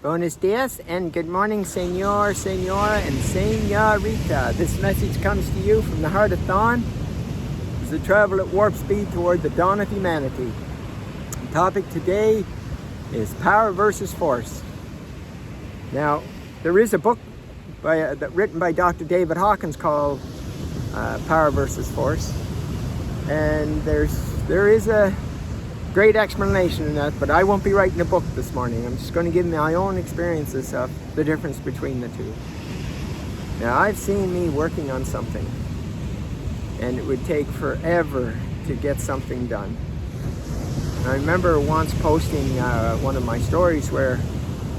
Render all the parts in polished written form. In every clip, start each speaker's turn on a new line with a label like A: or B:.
A: Buenos dias and good morning, senor, senora, and senorita. This message comes to you from the heart of dawn as we travel at warp speed toward the dawn of humanity. The topic today is power versus force. Now, there is a book written by Dr. David Hawkins called Power versus Force, and there is a great explanation in that, but I won't be writing a book this morning. I'm just going to give my own experiences of the difference between the two. Now, I've seen me working on something, and it would take forever to get something done. And I remember once posting one of my stories where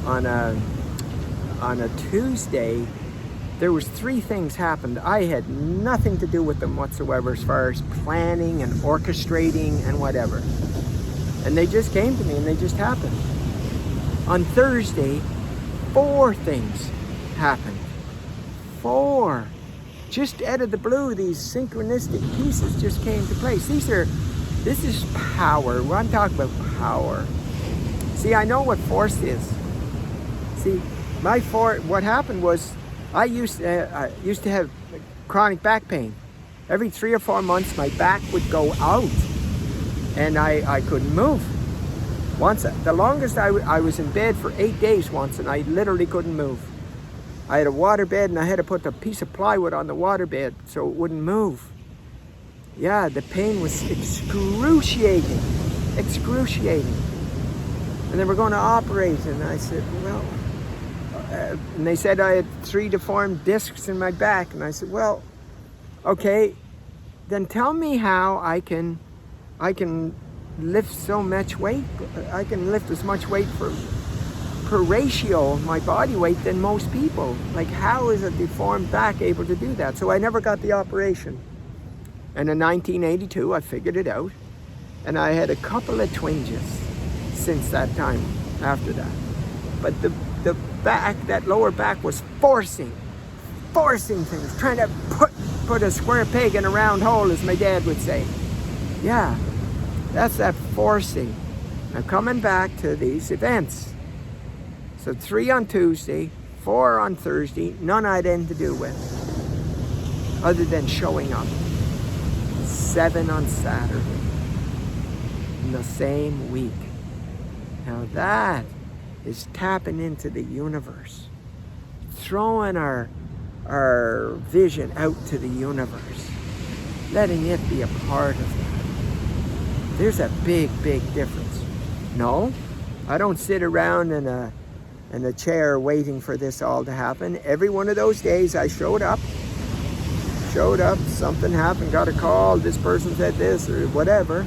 A: on a Tuesday, there was 3 things happened. I had nothing to do with them whatsoever as far as planning and orchestrating and whatever. And they just came to me and they just happened. On Thursday, 4 things happened. 4. Just out of the blue, these synchronistic pieces just came to place. This is power. I'm talking about power. See, I know what force is. See, what happened was I used to have chronic back pain. Every 3 or 4 months, my back would go out. And I couldn't move. Once, the longest I was in bed for 8 days once, and I literally couldn't move. I had a water bed, and I had to put a piece of plywood on the water bed so it wouldn't move. Yeah, the pain was excruciating. And they were going to operate, and I said, well, and they said I had 3 deformed discs in my back, and I said, well, okay, then tell me how I can lift so much weight. I can lift as much weight per ratio of my body weight than most people. Like, how is a deformed back able to do that? So I never got the operation. And in 1982, I figured it out. And I had a couple of twinges since that time, after that. But the back, that lower back was forcing things, trying to put a square peg in a round hole, as my dad would say. Yeah. That's that forcing. Now, coming back to these events. So 3 on Tuesday, 4 on Thursday, none I had anything to do with, other than showing up. 7 on Saturday, in the same week. Now that is tapping into the universe, throwing our vision out to the universe, letting it be a part of it. There's a big, big difference. No, I don't sit around in a chair waiting for this all to happen. Every one of those days I showed up, something happened, got a call, this person said this or whatever,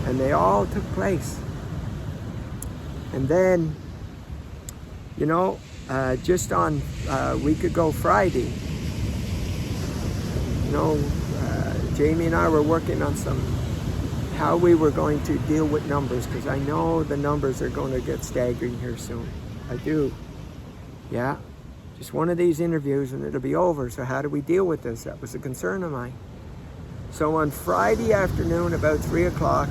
A: and they all took place. And then, just on a week ago Friday, Jamie and I were working on how we were going to deal with numbers, because I know the numbers are going to get staggering here soon. I do. Yeah. Just one of these interviews and it'll be over. So how do we deal with this? That was a concern of mine. So on Friday afternoon, about 3 o'clock,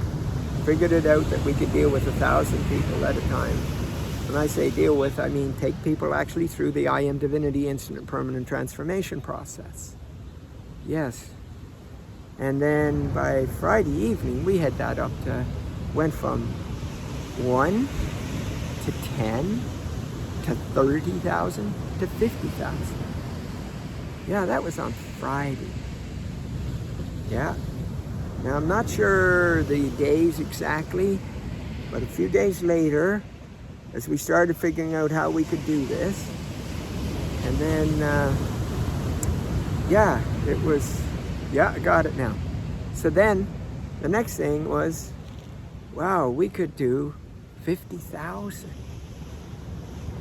A: figured it out that we could deal with 1,000 people at a time. When I say deal with, I mean take people actually through the I Am Divinity Instant Permanent Transformation process. Yes. And then by Friday evening, we had that went from 1 to 10 to 30,000 to 50,000. Yeah, that was on Friday. Yeah. Now, I'm not sure the days exactly, but a few days later, as we started figuring out how we could do this, and then, I got it now. So then, the next thing was, wow, we could do 50,000.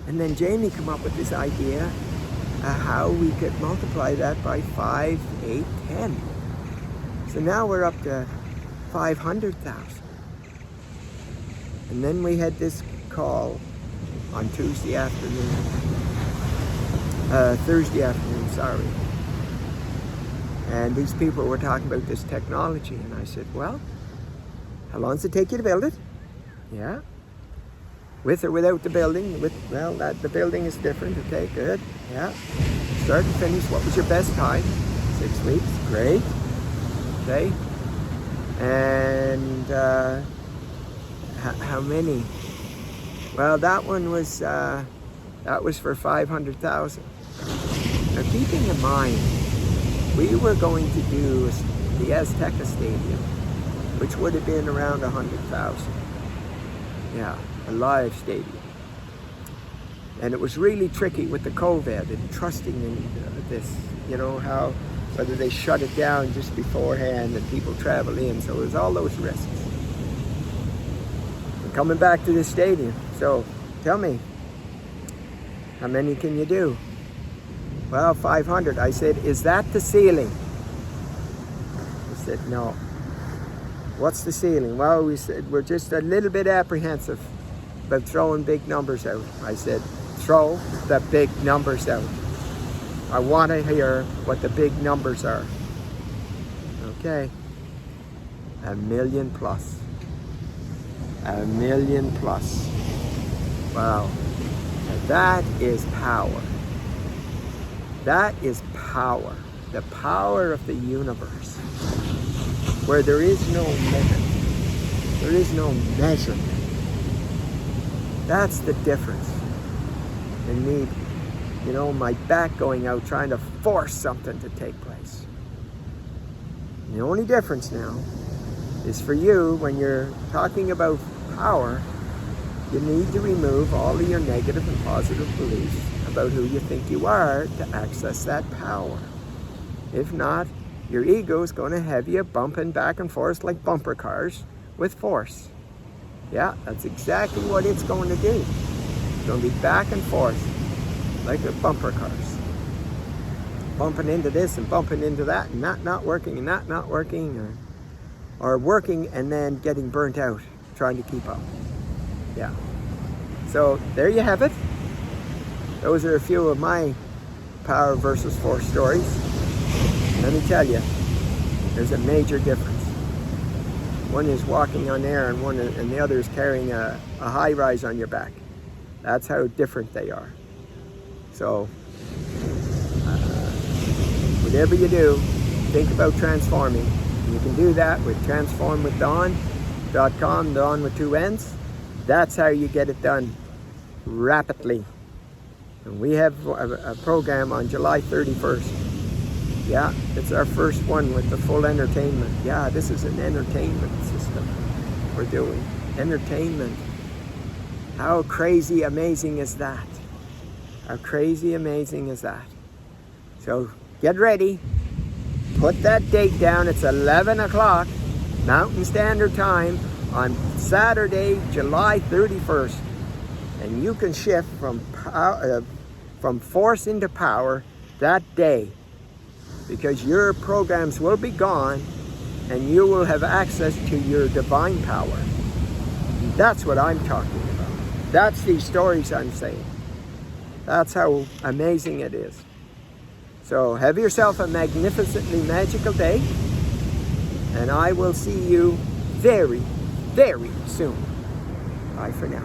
A: And then Jamie came up with this idea how we could multiply that by 5, 8, 10. So now we're up to 500,000. And then we had this call on Thursday afternoon, sorry. And these people were talking about this technology. And I said, well, how long does it take you to build it? Yeah. With or without the building? Well, the building is different. Okay, good. Yeah. Start and finish. What was your best time? 6 weeks. Great. Okay. And how many? Well, that one was for 500,000. Now, keeping in mind, we were going to do the Azteca Stadium, which would have been around 100,000. Yeah, a live stadium. And it was really tricky with the COVID and trusting in this, you know, how, whether they shut it down just beforehand and people travel in. So it was all those risks. And coming back to this stadium. So tell me, how many can you do? Well, 500. I said, is that the ceiling? He said, no. What's the ceiling? Well, we said, we're just a little bit apprehensive about throwing big numbers out. I said, throw the big numbers out. I want to hear what the big numbers are. Okay. 1 million plus. 1 million plus. Wow. Now that is power. That is power. The power of the universe. Where there is no limit. There is no measurement. That's the difference. In me, you know, my back going out trying to force something to take place. And the only difference now is for you, when you're talking about power, you need to remove all of your negative and positive beliefs about who you think you are to access that power. If not, your ego is going to have you bumping back and forth like bumper cars with force. Yeah, that's exactly what it's going to do. It's going to be back and forth like the bumper cars. Bumping into this and bumping into that and that not working and that not working, or working and then getting burnt out trying to keep up. Yeah. So there you have it. Those are a few of my power versus force stories. Let me tell you, there's a major difference. One is walking on air and the other is carrying a high rise on your back. That's how different they are. So, whatever you do, think about transforming. And you can do that with transformwithdawn.com, Dawn with 2 N's. That's how you get it done rapidly. And we have a program on July 31st. Yeah, it's our first one with the full entertainment. Yeah, this is an entertainment system we're doing. Entertainment. How crazy amazing is that? How crazy amazing is that? So get ready. Put that date down. It's 11 o'clock Mountain Standard Time on Saturday, July 31st. And you can shift from force into power that day, because your programs will be gone and you will have access to your divine power. That's what I'm talking about. That's these stories I'm saying. That's how amazing it is. So have yourself a magnificently magical day, and I will see you very, very soon. Bye for now.